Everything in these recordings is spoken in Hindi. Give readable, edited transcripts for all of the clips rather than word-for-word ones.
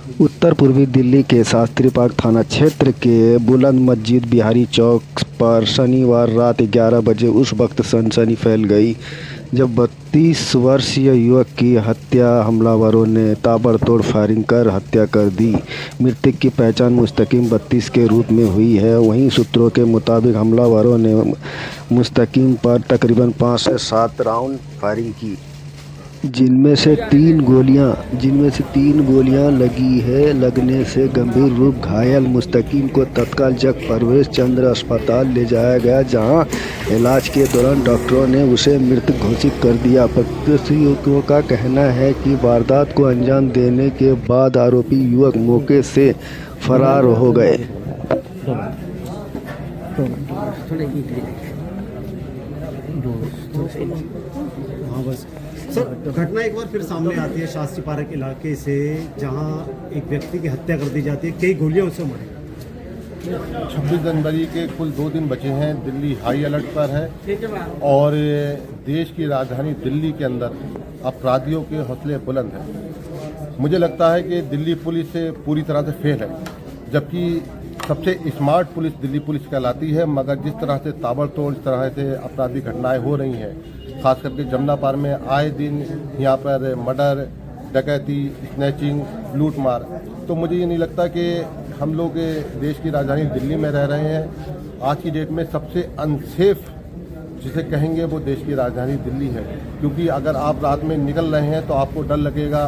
उत्तर पूर्वी दिल्ली के शास्त्री पार्क थाना क्षेत्र के बुलंद मस्जिद बिहारी चौक पर शनिवार रात 11 बजे उस वक्त सनसनी फैल गई जब 32 वर्षीय युवक की हत्या हमलावरों ने ताबड़तोड़ फायरिंग कर हत्या कर दी। मृतक की पहचान मुस्तकीम 32 के रूप में हुई है। वहीं सूत्रों के मुताबिक हमलावरों ने मुस्तकीम पर तकरीबन 5 से 7 राउंड फायरिंग की, जिनमें से तीन गोलियां लगी है। लगने से गंभीर रूप घायल मुस्तकीम को तत्काल जग परवेश चंद्र अस्पताल ले जाया गया, जहां इलाज के दौरान डॉक्टरों ने उसे मृत घोषित कर दिया। प्रत्यक्षदर्शियों का कहना है कि वारदात को अंजाम देने के बाद आरोपी युवक मौके से फरार हो गए। हाँ बस सर, घटना एक बार फिर सामने आती है शास्त्री पार्क इलाके से, जहां एक व्यक्ति की हत्या कर दी जाती है, कई गोलियां उससे मारी। 26 जनवरी के कुल 2 दिन बचे हैं। दिल्ली हाई अलर्ट पर है और देश की राजधानी दिल्ली के अंदर अपराधियों के हौसले बुलंद हैं। मुझे लगता है कि दिल्ली पुलिस पूरी तरह से फेल है, जबकि सबसे स्मार्ट पुलिस दिल्ली पुलिस कहलाती है, मगर जिस तरह से ताबड़तोड़ इस तरह से आपराधिक घटनाएं हो रही हैं, खास करके जमुना पार में आए दिन यहाँ पर मर्डर, डकैती, स्नैचिंग, लूटमार, तो मुझे ये नहीं लगता कि हम लोग देश की राजधानी दिल्ली में रह रहे हैं। आज की डेट में सबसे अनसेफ जिसे कहेंगे वो देश की राजधानी दिल्ली है, क्योंकि अगर आप रात में निकल रहे हैं तो आपको डर लगेगा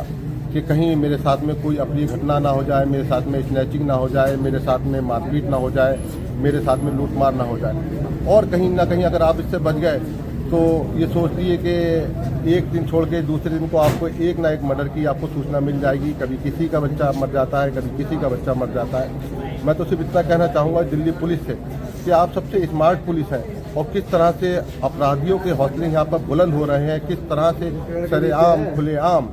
कि कहीं मेरे साथ में कोई अप्रिय घटना ना हो जाए, मेरे साथ में स्नैचिंग ना हो जाए, मेरे साथ में मारपीट ना हो जाए, मेरे साथ में लूटमार ना हो जाए। और कहीं ना कहीं अगर आप इससे बच गए तो ये सोच लीजिए कि एक दिन छोड़ के दूसरे दिन को आपको एक ना एक मर्डर की आपको सूचना मिल जाएगी। कभी किसी का बच्चा मर जाता है, कभी किसी का बच्चा मर जाता है। मैं तो सिर्फ इतना कहना चाहूँगा दिल्ली पुलिस से कि आप सबसे स्मार्ट पुलिस हैं, और किस तरह से अपराधियों के हौसले यहाँ पर बुलंद हो रहे हैं, किस तरह से सरेआम खुलेआम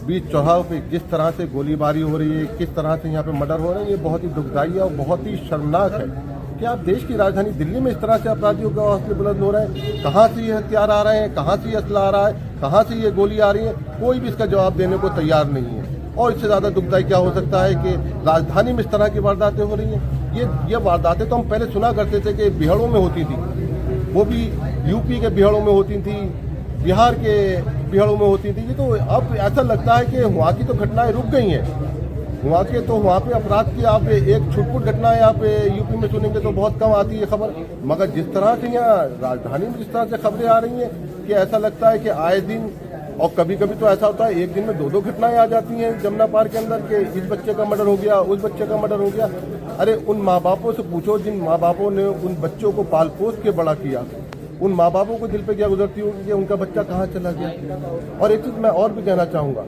बीच चौराहों पे जिस तरह से गोलीबारी हो रही है, किस तरह से यहाँ पे मर्डर हो रहे हैं, ये बहुत ही दुखदाई है और बहुत ही शर्मनाक है कि आप देश की राजधानी दिल्ली में इस तरह से अपराधियों के हौसले बुलंद हो रहे हैं। कहाँ से ये हथियार आ रहे हैं, कहाँ से ये असला आ रहा है, कहाँ से ये गोली आ रही है, कोई भी इसका जवाब देने को तैयार नहीं है। और इससे ज़्यादा दुखदाई क्या हो सकता है कि राजधानी में इस तरह की वारदातें हो रही हैं। ये वारदातें तो हम पहले सुना करते थे कि बिहाड़ों में होती थी, वो भी यूपी के बिहाड़ों में होती थी, बिहार के बिहाड़ों में होती थी। ये तो अब ऐसा लगता है कि वहाँ की तो घटनाएं रुक गई हैं। वहाँ पे अपराध की आप एक छुटपुट घटना यहाँ पे यूपी में सुनेंगे तो बहुत कम आती है खबर, मगर जिस तरह से यहाँ राजधानी में जिस तरह से खबरें आ रही हैं कि ऐसा लगता है कि आए दिन, और कभी कभी तो ऐसा होता है एक दिन में 2-2 घटनाएं आ जाती हैं जमुना पार्क के अंदर के इस बच्चे का मर्डर हो गया, उस बच्चे का मर्डर हो गया। अरे उन माँ बापों से पूछो जिन माँ बापों ने उन बच्चों को पाल पोस के बड़ा किया, उन माँ बापों को दिल पे क्या गुजरती होगी कि उनका बच्चा कहाँ चला गया। और एक चीज़ मैं और भी कहना चाहूँगा,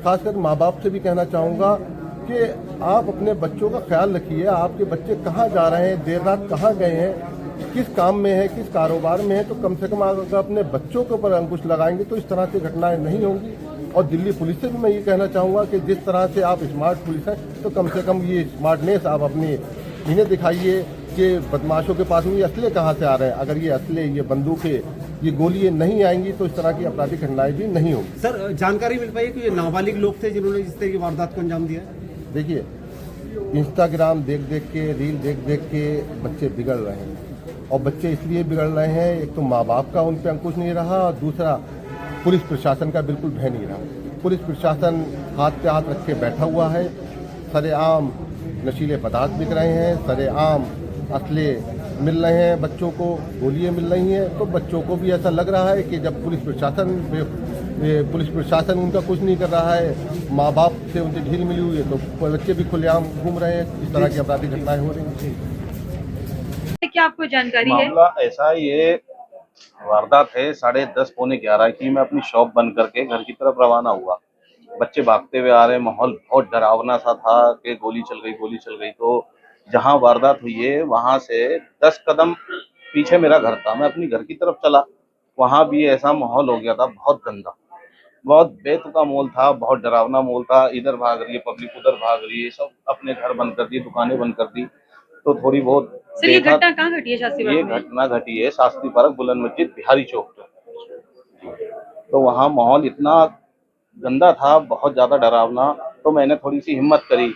खासकर माँ बाप से भी कहना चाहूँगा कि आप अपने बच्चों का ख्याल रखिए। आपके बच्चे कहाँ जा रहे हैं, देर रात कहाँ गए हैं, किस काम में है, किस कारोबार में है, तो कम से कम अगर अपने बच्चों के ऊपर अंकुश लगाएंगे तो इस तरह से घटनाएं नहीं होंगी। और दिल्ली पुलिस से भी मैं ये कहना चाहूँगा कि जिस तरह से आप स्मार्ट पुलिस हैं, तो कम से कम ये स्मार्टनेस आप अपनी इन्हें दिखाइए कि बदमाशों के पास में ये असले कहाँ से आ रहे हैं। अगर ये असले, ये बंदूकें, ये गोलियां नहीं आएंगी तो इस तरह की आपराधिक घटनाएं भी नहीं होंगी। सर, जानकारी मिल पाई कि ये नाबालिग लोग थे जिन्होंने इस तरह की वारदात को अंजाम दिया? देखिए, इंस्टाग्राम देख देख के, रील देख देख के बच्चे बिगड़ रहे हैं, और बच्चे इसलिए बिगड़ रहे हैं, एक तो माँ बाप का उन पर अंकुश नहीं रहा, और दूसरा पुलिस प्रशासन का बिल्कुल भय नहीं रहा। पुलिस प्रशासन हाथ पे हाथ रख के बैठा हुआ है। सरेआम नशीले पदार्थ बिक रहे हैं, सरेआम असले मिल रहे हैं, बच्चों को गोलियां मिल रही हैं, तो बच्चों को भी ऐसा लग रहा है कि जब पुलिस प्रशासन उनका कुछ नहीं कर रहा है, माँ बाप से उनसे ढील मिली हुई है, तो बच्चे भी खुलेआम घूम रहे हैं। इस तरह की आपराधिक घटनाएं हो रही हैं। क्या आपको जानकारी है? मामला ऐसा, ये वारदात है 10:30 पौने 11 की। मैं अपनी शॉप बंद करके घर की तरफ रवाना हुआ। बच्चे भागते हुए आ रहे, माहौल बहुत डरावना सा था कि गोली चल गई, गोली चल गई। तो जहां वारदात हुई है वहां से 10 कदम पीछे मेरा घर था। मैं अपनी घर की तरफ चला, वहां भी ऐसा माहौल हो गया था, बहुत गंदा, बहुत बेतुका माहौल था, बहुत डरावना माहौल था। इधर भाग रही है पब्लिक, उधर भाग रही है, सब अपने घर बंद कर दिए, दुकानें बंद कर दी। तो थोड़ी बहुत सर, ये घटना कहाँ घटी है? शास्त्री पार्क ये में? घटना घटी है शास्त्री पार्क बुलंद मस्जिद बिहारी चौक पे। तो वहाँ माहौल इतना गंदा था, बहुत ज्यादा डरावना। तो मैंने थोड़ी सी हिम्मत करी,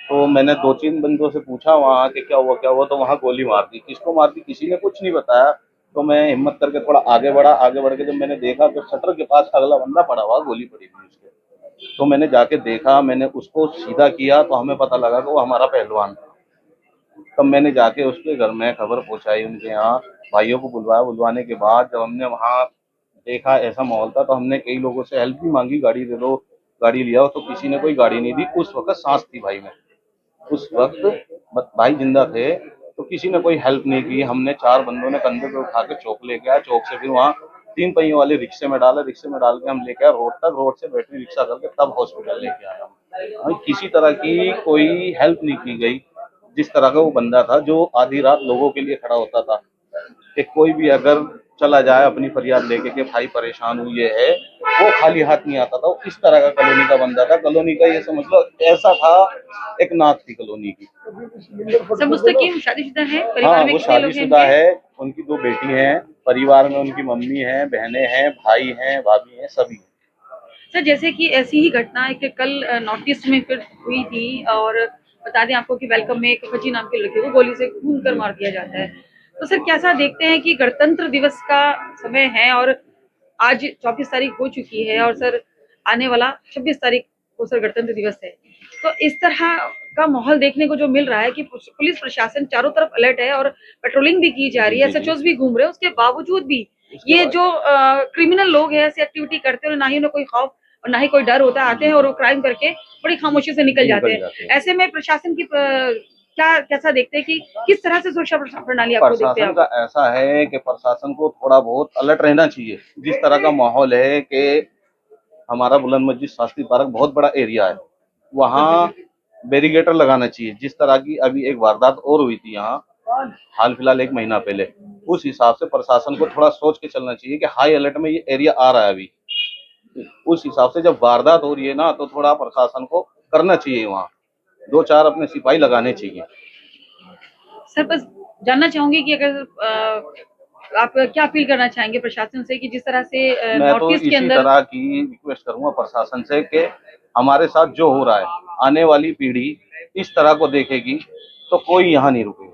तो मैंने 2-3 बंदों से पूछा वहाँ कि क्या हुआ, तो वहाँ गोली मार दी। किसको मार दी किसी ने कुछ नहीं बताया। तो मैं हिम्मत करके थोड़ा आगे बढ़ा, आगे बढ़ के जब मैंने देखा तो शटर के पास अगला बंदा पड़ा हुआ, गोली पड़ी थी उसके। तो मैंने जाके देखा, मैंने उसको सीधा किया तो हमें पता लगा कि वो हमारा पहलवान था। तब मैंने जाके उसके घर में खबर पहुंचाई, उनके यहाँ भाइयों को बुलवाया। बुलवाने के बाद जब हमने वहाँ देखा ऐसा माहौल था, तो हमने कई लोगों से हेल्प भी मांगी, गाड़ी दे दो, गाड़ी लिया, तो किसी ने कोई गाड़ी नहीं दी। उस वक्त सांस थी भाई में, उस वक्त भाई जिंदा थे, तो किसी ने कोई हेल्प नहीं की। हमने 4 बंदों ने कंधे पे उठा के चौक लेके आया, चौक से फिर वहाँ 3 पहियों वाले रिक्शे में डाले, रिक्शे में डाल के हम लेके आए रोड तक, रोड से बैटरी रिक्शा करके तब हॉस्पिटल लेके आया। भाई किसी तरह की कोई हेल्प नहीं की गई। जिस तरह का वो बंदा था जो आधी रात लोगों के लिए खड़ा होता था, कि कोई भी अगर चला जाए अपनी फरियाद लेके कि भाई परेशान हुई है, वो खाली हाथ नहीं आता था। वो इस तरह का कॉलोनी का बंदा था। कॉलोनी का ये समझ लो ऐसा था, एक नाक थी कॉलोनी की। सर मुस्तकीम शादीशुदा है, हाँ, परिवार में वो कितने लोग हैं शादीशुदा इनके? है, उनकी 2 बेटी हैं, परिवार में उनकी मम्मी है, बहनें हैं, भाई हैं, भाभी हैं, सभी। सर जैसे कि ऐसी ही घटना एक कल नॉर्थ ईस्ट में फिर हुई थी, और बता दें आपको कि वेलकम में एक फजी नाम के लड़के को गोली से खून कर मार दिया जाता है। तो सर कैसा देखते हैं कि गणतंत्र दिवस का समय है और आज 24 तारीख हो चुकी है, और सर आने वाला 26 तारीख को सर गणतंत्र दिवस है। तो इस तरह का माहौल देखने को जो मिल रहा है कि पुलिस प्रशासन चारों तरफ अलर्ट है और पेट्रोलिंग भी की जा रही है, एसएचओस भी घूम रहे हैं, उसके बावजूद भी ये जो क्रिमिनल लोग हैं ऐसी एक्टिविटी करते हैं, ना ही उन्हें कोई खौफ और ना ही कोई डर होता है, आते हैं और वो क्राइम करके बड़ी खामोशी से निकल जाते हैं। ऐसे में प्रशासन की क्या कैसा देखते हैं कि किस तरह से सुरक्षा प्रणाली आपको देखते हैं प्रशासन का ऐसा है कि प्रशासन को थोड़ा बहुत अलर्ट रहना चाहिए। जिस तरह का माहौल है कि हमारा बुलंद मस्जिद शास्त्री पार्क बहुत बड़ा एरिया है, वहाँ बैरिकेटर लगाना चाहिए। जिस तरह की अभी एक वारदात और हुई थी यहाँ हाल फिलहाल 1 महीना पहले, उस हिसाब से प्रशासन को थोड़ा सोच के चलना चाहिए कि हाई अलर्ट में ये एरिया आ रहा है अभी। उस हिसाब से जब वारदात हो रही है ना, तो थोड़ा प्रशासन को करना चाहिए, वहाँ 2-4 अपने सिपाही लगाने चाहिए। सर बस जानना चाहूंगी कि अगर आप क्या अपील करना चाहेंगे प्रशासन से कि जिस तरह से मैं नॉर्थ तो ईस्ट के इसी अंदर तरह की रिक्वेस्ट करूंगा प्रशासन से कि हमारे साथ जो हो रहा है, आने वाली पीढ़ी इस तरह को देखेगी तो कोई यहाँ नहीं रुकेगा।